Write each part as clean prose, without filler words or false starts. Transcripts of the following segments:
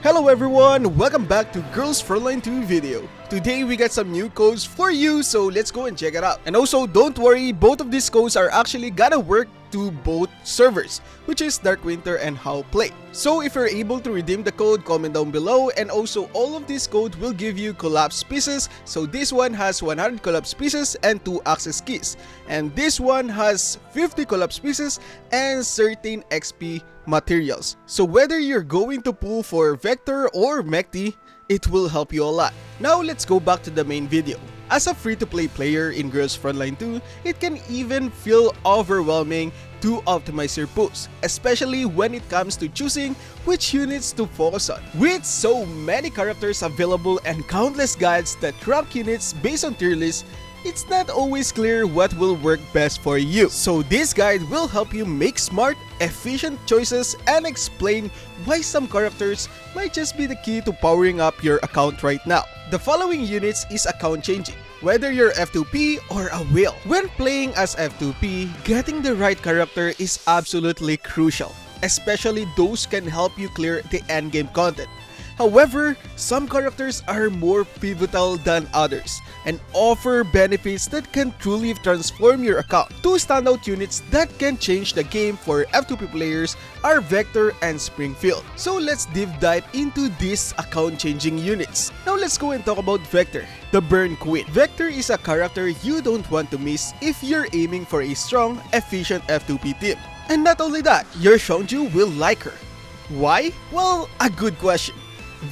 Hello everyone, welcome back to Girls Frontline 2 video. Today we got some new codes for you, so let's go and check it out. And also don't worry, both of these codes are actually gonna work to both servers, which is Dark Winter and How Play. So if you're able to redeem the code, comment down below, and also all of these codes will give you collapse pieces. So this one has 100 collapse pieces and 2 access keys, and this one has 50 collapse pieces and certain XP materials. So whether you're going to pull for Vector or Mekti, it will help you a lot. Now let's go back to the main video. As a free-to-play player in Girls Frontline 2, it can even feel overwhelming to optimize your pulls, especially when it comes to choosing which units to focus on. With so many characters available and countless guides that rank units based on tier lists, it's not always clear what will work best for you. So this guide will help you make smart, efficient choices and explain why some characters might just be the key to powering up your account right now. The following units is account changing, whether you're F2P or a whale. When playing as F2P, getting the right character is absolutely crucial, especially those can help you clear the endgame content. However, some characters are more pivotal than others and offer benefits that can truly transform your account. Two standout units that can change the game for F2P players are Vector and Springfield. So let's deep dive into these account changing units. Now let's go and talk about Vector, the Burn Queen. Vector is a character you don't want to miss if you're aiming for a strong, efficient F2P team. And not only that, your Shonju will like her. Why? Well, a good question.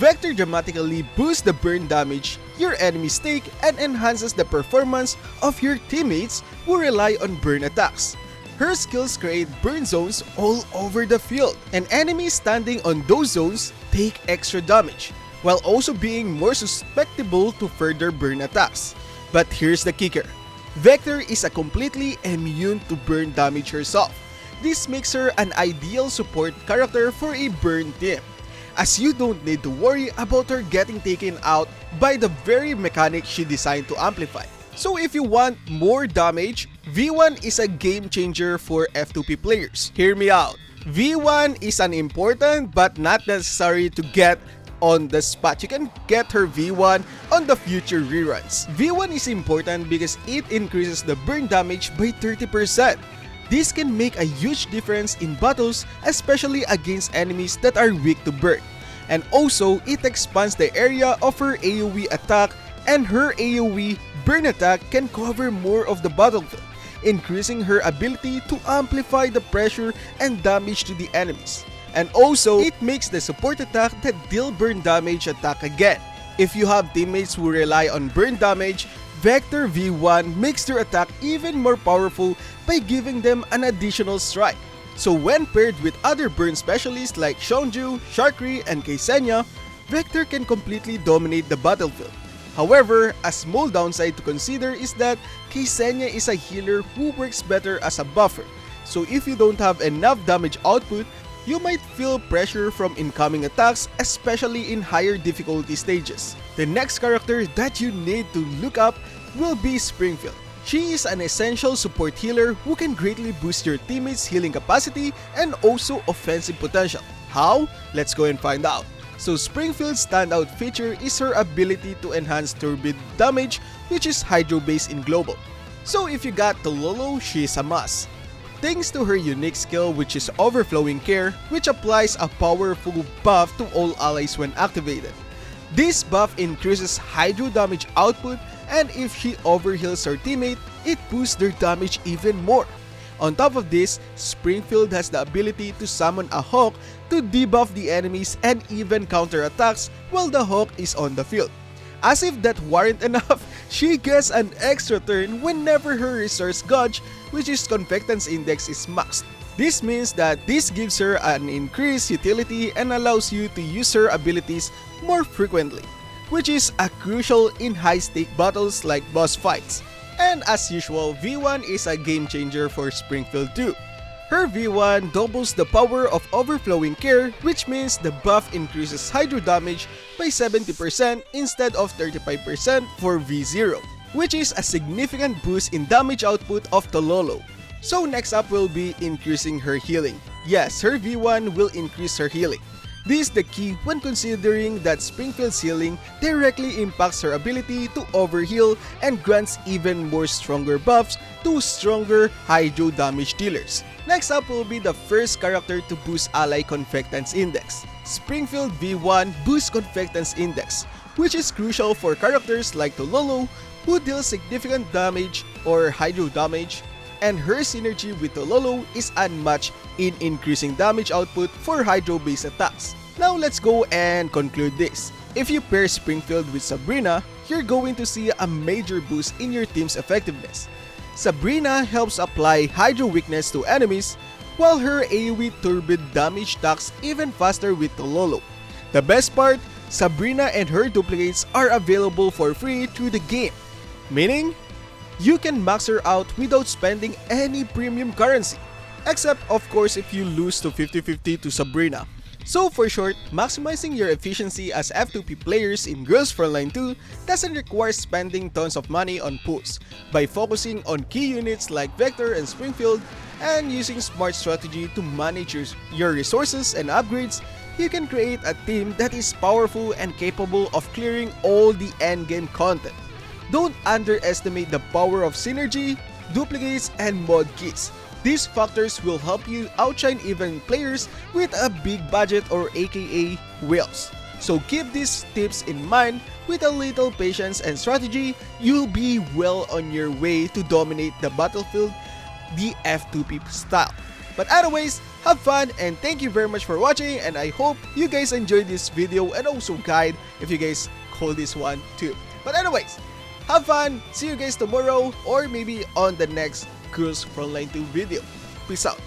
Vector dramatically boosts the burn damage your enemies take and enhances the performance of your teammates who rely on burn attacks. Her skills create burn zones all over the field, and enemies standing on those zones take extra damage, while also being more susceptible to further burn attacks. But here's the kicker. Vector is a completely immune to burn damage herself. This makes her an ideal support character for a burn team, as you don't need to worry about her getting taken out by the very mechanic she designed to amplify. So if you want more damage, V1 is a game changer for F2P players. Hear me out. V1 is an important but not necessary to get on the spot. You can get her V1 on the future reruns. V1 is important because it increases the burn damage by 30%. This can make a huge difference in battles, especially against enemies that are weak to burn. And also, it expands the area of her AoE attack, and her AoE burn attack can cover more of the battlefield, increasing her ability to amplify the pressure and damage to the enemies. And also, it makes the support attack that deal burn damage attack again. If you have teammates who rely on burn damage, Vector V1 makes their attack even more powerful by giving them an additional strike. So when paired with other burn specialists like Shonju, Sharkri, and Ksenia, Vector can completely dominate the battlefield. However, a small downside to consider is that Ksenia is a healer who works better as a buffer. So if you don't have enough damage output, you might feel pressure from incoming attacks, especially in higher difficulty stages. The next character that you need to look up will be Springfield. She is an essential support healer who can greatly boost your teammates' healing capacity and also offensive potential. How? Let's go and find out. So Springfield's standout feature is her ability to enhance turbid damage, which is hydro based in global. So if you got Tololo, she is a must. Thanks to her unique skill, which is Overflowing Care, which applies a powerful buff to all allies when activated. This buff increases hydro damage output, and if she overheals her teammate, it boosts their damage even more. On top of this, Springfield has the ability to summon a Hawk to debuff the enemies and even counter attacks while the Hawk is on the field. As if that weren't enough, she gets an extra turn whenever her resource gauge, which is Convectance Index, is maxed. This means that this gives her an increased utility and allows you to use her abilities more frequently, which is crucial in high-stake battles like boss fights. And as usual, V1 is a game changer for Springfield too. Her V1 doubles the power of Overflowing Care, which means the buff increases hydro damage by 70% instead of 35% for V0, which is a significant boost in damage output of Tololo. So next up will be increasing her healing. Yes, her V1 will increase her healing. This is the key when considering that Springfield's healing directly impacts her ability to overheal and grants even more stronger buffs to stronger hydro damage dealers. Next up will be the first character to boost ally Confectance Index. Springfield V1 boosts Confectance Index, which is crucial for characters like Tololo who deal significant damage or hydro damage, and her synergy with Tololo is unmatched in increasing damage output for hydro-based attacks. Now let's go and conclude this. If you pair Springfield with Sabrina, you're going to see a major boost in your team's effectiveness. Sabrina helps apply hydro weakness to enemies, while her AoE turbid damage stacks even faster with Tololo. The best part, Sabrina and her duplicates are available for free through the game, meaning you can max her out without spending any premium currency. Except of course if you lose to 50-50 to Sabrina. So for short, maximizing your efficiency as F2P players in Girls Frontline 2 doesn't require spending tons of money on pools. By focusing on key units like Vector and Springfield and using smart strategy to manage your resources and upgrades, you can create a team that is powerful and capable of clearing all the endgame content. Don't underestimate the power of synergy, duplicates, and mod keys. These factors will help you outshine even players with a big budget or aka whales. So keep these tips in mind. With a little patience and strategy, you'll be well on your way to dominate the battlefield the F2P style. But anyways, have fun and thank you very much for watching, and I hope you guys enjoyed this video and also guide if you guys call this one too. But anyways, have fun, see you guys tomorrow or maybe on the next Girls Frontline 2 video. Peace out.